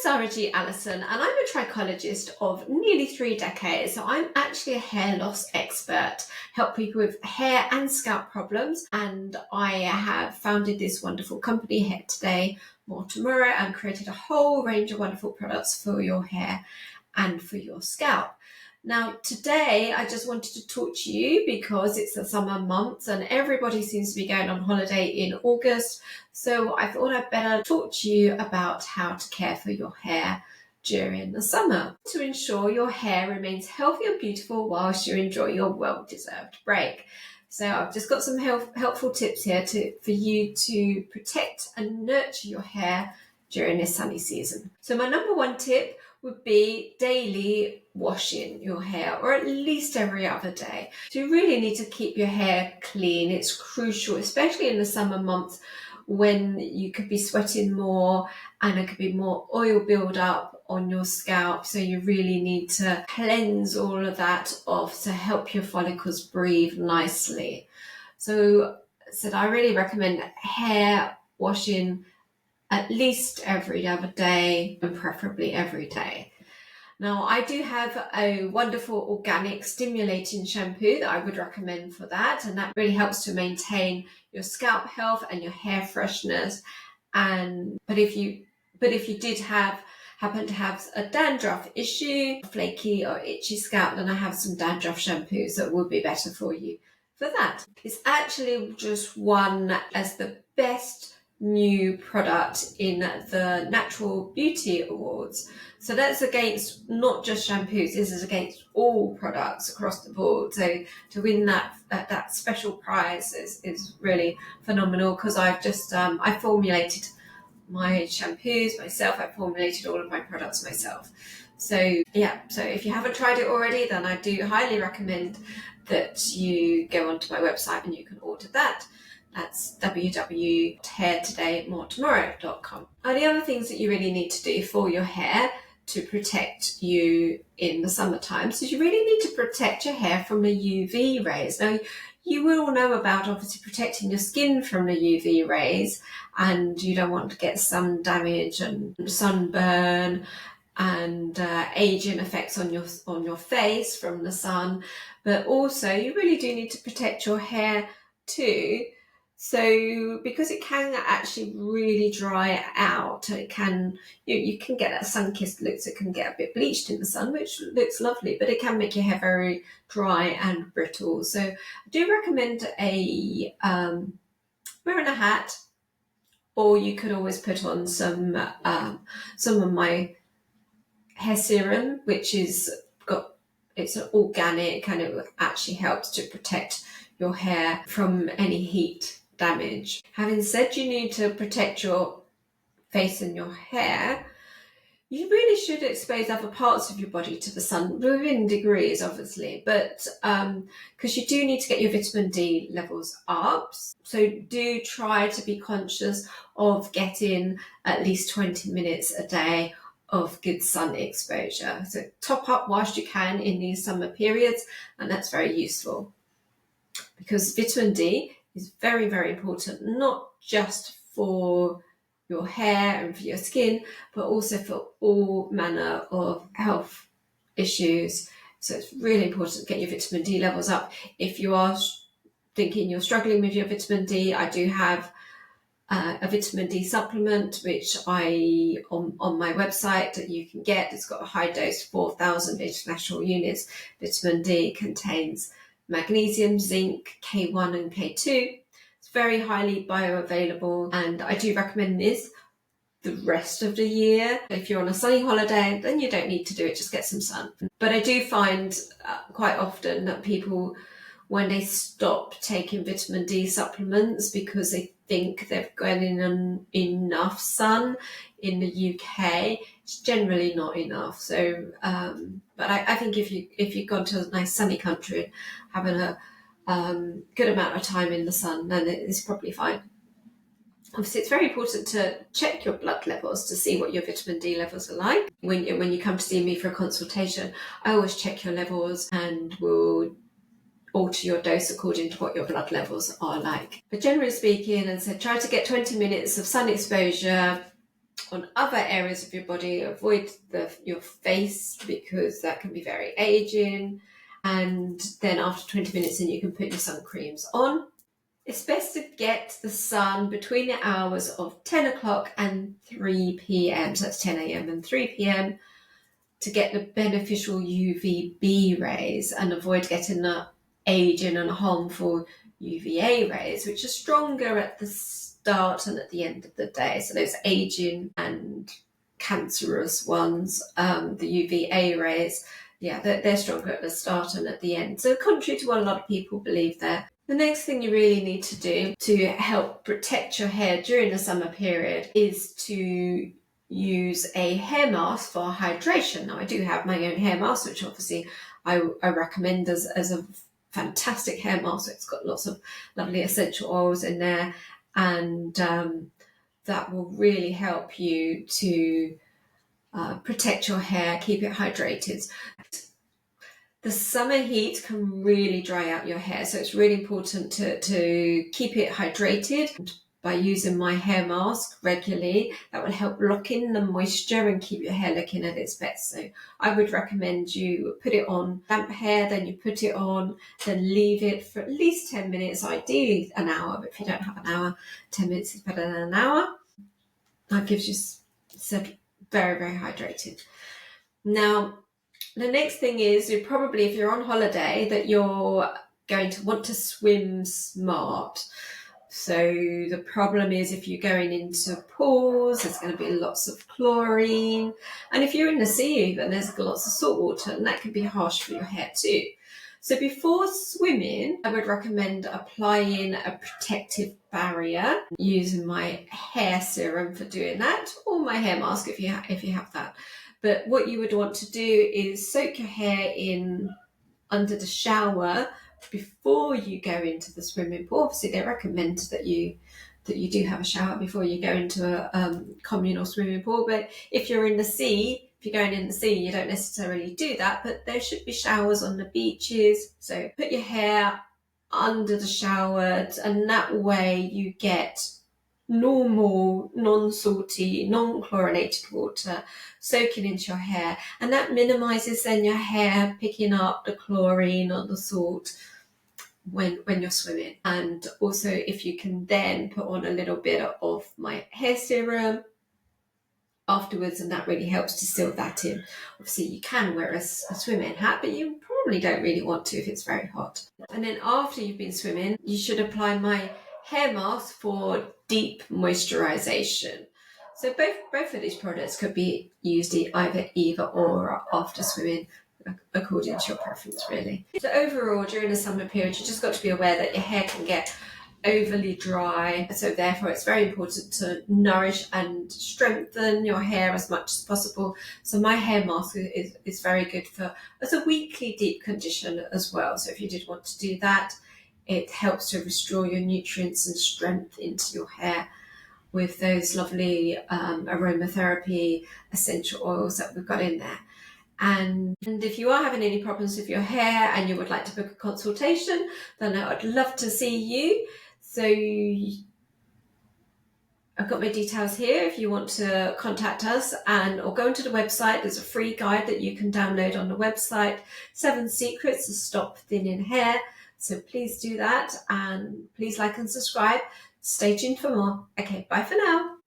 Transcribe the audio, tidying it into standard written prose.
Sara G Allison, and I'm a trichologist of nearly 3 decades. So I'm actually a hair loss expert, help people with hair and scalp problems. And I have founded this wonderful company, Hair Today, More Tomorrow, and created a whole range of wonderful products for your hair and for your scalp. Now, today I just wanted to talk to you because it's the summer months and everybody seems to be going on holiday in August. So I thought I'd better talk to you about how to care for your hair during the summer to ensure your hair remains healthy and beautiful whilst you enjoy your well-deserved break. So I've just got some helpful tips here for you to protect and nurture your hair during this sunny season. So my number one tip would be daily washing your hair, or at least every other day. So you really need to keep your hair clean. It's crucial, especially in the summer months when you could be sweating more and there could be more oil build up on your scalp. So you really need to cleanse all of that off to help your follicles breathe nicely. So I really recommend hair washing at least every other day and preferably every day. Now, I do have a wonderful organic stimulating shampoo that I would recommend for that, and that really helps to maintain your scalp health and your hair freshness. But if you did happen to have a dandruff issue, flaky or itchy scalp, then I have some dandruff shampoos that would be better for you for that. It's actually just won as the best new product in the Natural Beauty Awards. So that's against not just shampoos, this is against all products across the board. So to win that special prize is really phenomenal, because I've just I formulated my shampoos myself. I formulated all of my products myself. So if you haven't tried it already, then I do highly recommend that you go onto my website and you can order that. That's www.hairtodaymoretomorrow.com. The other things that you really need to do for your hair to protect you in the summertime, so you really need to protect your hair from the UV rays. Now, you will all know about obviously protecting your skin from the UV rays, and you don't want to get sun damage and sunburn and aging effects on your face from the sun. But also you really do need to protect your hair too. So because it can actually really dry out, it can you can get that sun-kissed look, so it can get a bit bleached in the sun, which looks lovely, but it can make your hair very dry and brittle. So I do recommend wearing a hat, or you could always put on some of my hair serum, which it's an organic, and it actually helps to protect your hair from any heat damage. Having said you need to protect your face and your hair, you really should expose other parts of your body to the sun within degrees, obviously, but because you do need to get your vitamin D levels up. So do try to be conscious of getting at least 20 minutes a day of good sun exposure. So top up whilst you can in these summer periods, and that's very useful, because vitamin D is very, very important, not just for your hair and for your skin, but also for all manner of health issues. So it's really important to get your vitamin D levels up. If you are thinking you're struggling with your vitamin D, I do have a vitamin D supplement, which on my website that you can get. It's got a high dose, 4,000 international units. Vitamin D contains magnesium, zinc, K1 and K2. It's very highly bioavailable, and I do recommend this the rest of the year. If you're on a sunny holiday, then you don't need to do it, just get some sun. But I do find quite often that people, when they stop taking vitamin D supplements because they think they've got enough sun in the UK, it's generally not enough. So, but I think if you've gone to a nice sunny country and having a good amount of time in the sun, then it's probably fine. Obviously, it's very important to check your blood levels to see what your vitamin D levels are like. When you come to see me for a consultation, I always check your levels and will alter your dose according to what your blood levels are like. But generally speaking, as I said, try to get 20 minutes of sun exposure on other areas of your body. Avoid your face because that can be very aging. And then after 20 minutes, then you can put your sun creams on. It's best to get the sun between the hours of 10 o'clock and 3 p.m. So that's 10 a.m. and 3 p.m. to get the beneficial UVB rays and avoid getting the aging and harmful UVA rays, which are stronger at the start and at the end of the day. So those aging and cancerous ones, the UVA rays, yeah, they're stronger at the start and at the end. So contrary to what a lot of people believe there. The next thing you really need to do to help protect your hair during the summer period is to use a hair mask for hydration. Now, I do have my own hair mask, which obviously I recommend as a fantastic hair mask. It's got lots of lovely essential oils in there, and that will really help you to protect your hair, keep it hydrated. The summer heat can really dry out your hair, so it's really important to keep it hydrated. By using my hair mask regularly, that will help lock in the moisture and keep your hair looking at its best. So I would recommend you put it on damp hair, then you put it on, then leave it for at least 10 minutes, ideally an hour, but if you don't have an hour, 10 minutes is better than an hour. That gives you said very, very hydrated. Now, the next thing is you probably, if you're on holiday, that you're going to want to swim smart. So the problem is if you're going into pools, there's going to be lots of chlorine. And if you're in the sea even, there's lots of salt water, and that can be harsh for your hair too. So before swimming, I would recommend applying a protective barrier using my hair serum for doing that, or my hair mask if you have that. But what you would want to do is soak your hair in under the shower before you go into the swimming pool. Obviously, they recommend that you do have a shower before you go into a communal swimming pool. But if you're in the sea, if you're going in the sea, you don't necessarily do that. But there should be showers on the beaches. So put your hair under the shower, and that way you get normal, non-salty, non-chlorinated water soaking into your hair, and that minimizes then your hair picking up the chlorine or the salt when you're swimming. And also, if you can then put on a little bit of my hair serum afterwards, and that really helps to seal that in. Obviously, you can wear a swimming hat, but you probably don't really want to if it's very hot. And then after you've been swimming, you should apply my hair mask for deep moisturization. So both of these products could be used either or after swimming, according to your preference, really. So overall, during the summer period, you just got to be aware that your hair can get overly dry. So therefore, it's very important to nourish and strengthen your hair as much as possible. So my hair mask is very good as a weekly deep condition as well. So if you did want to do that, it helps to restore your nutrients and strength into your hair with those lovely aromatherapy essential oils that we've got in there. And if you are having any problems with your hair and you would like to book a consultation, then I'd love to see you. So I've got my details here if you want to contact us, or go onto the website. There's a free guide that you can download on the website, 7 Secrets to Stop Thinning Hair. So please do that, and please like and subscribe. Stay tuned for more. Okay, bye for now.